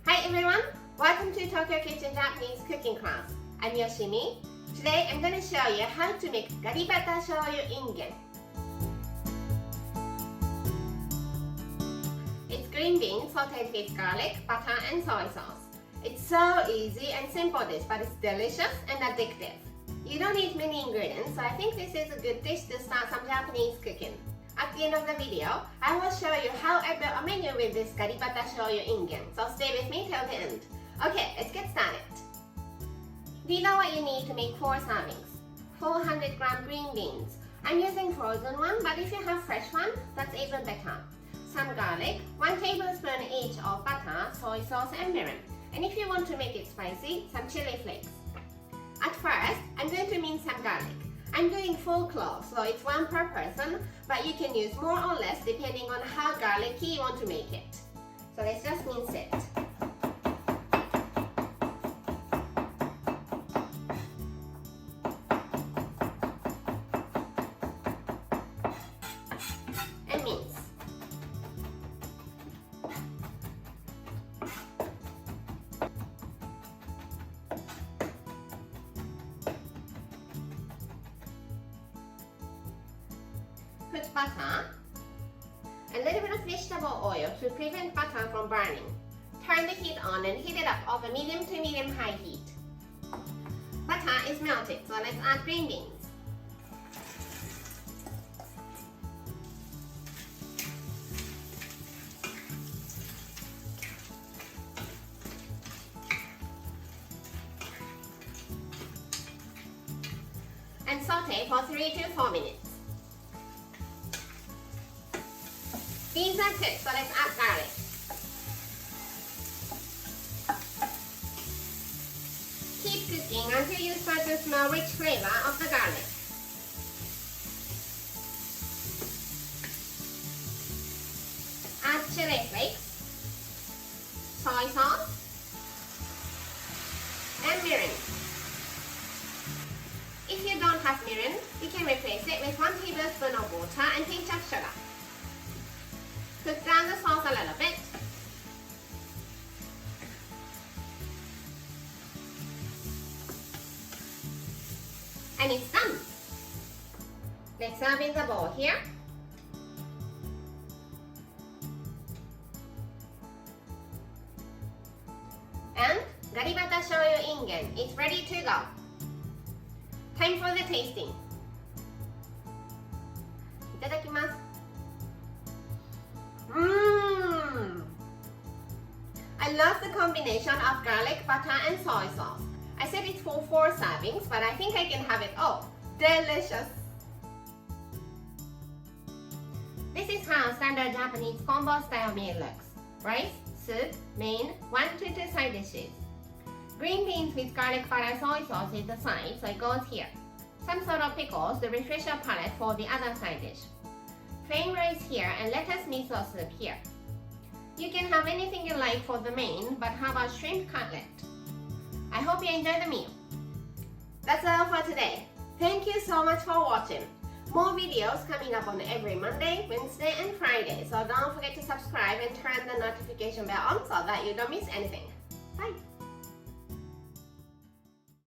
Hi everyone! Welcome to Tokyo Kitchen Japanese cooking class. I'm Yoshimi. Today I'm going to show you how to make Garlic Butter Soy ingen. It's green beans sauteed with garlic, butter and soy sauce. It's so easy and simple dish, but it's delicious and addictive. You don't need many ingredients, so I think this is a good dish to start some Japanese cooking. At the end of the video, I will show you how I built a menu with this Garlic Butter Soy ingen, so stay with me till the end. Okay, let's get started. These are what you need to make 4 servings. 400 gram green beans. I'm using frozen one, but if you have fresh one, that's even better. Some garlic, 1 tablespoon each of butter, soy sauce and mirin. And if you want to make it spicy, some chili flakes. At first, I'm going to mince some garlic. I'm doing full cloves, so it's 1 per person, but you can use more or less depending on how garlicky you want to make it. So let's just mince it. And mince. Put butter, a little bit of vegetable oil to prevent butter from burning. Turn the heat on and heat it up over medium to medium-high heat. Butter is melted, so let's add green beans. And saute for 3 to 4 minutes. Beans are cooked, so let's add garlic. Keep cooking until you start to smell rich flavor of the garlic. Add chili flakes, soy sauce, and mirin. If you don't have mirin, you can replace it with 1 tablespoon of water and pinch of sugar. Cook down the sauce a little bit. And it's done. Let's serve in the bowl here. And Garlic Butter Soy ingen is ready to go. Time for the tasting. いただきます。I love the combination of garlic, butter and soy sauce. I said it's for 4 servings, but I think I can have it all. Delicious! This is how standard Japanese combo style meal looks. Rice, soup, main, 1 to 2 side dishes. Green beans with garlic butter soy sauce is the side, so it goes here. Some sort of pickles, the refresher palette for the other side dish. Plain rice here and lettuce miso soup here. You can have anything you like for the main, but how about shrimp cutlet? I hope you enjoy the meal. That's all for today. Thank you so much for watching. More videos coming up on every Monday, Wednesday and Friday, so don't forget to subscribe and turn the notification bell on so that you don't miss anything. Bye!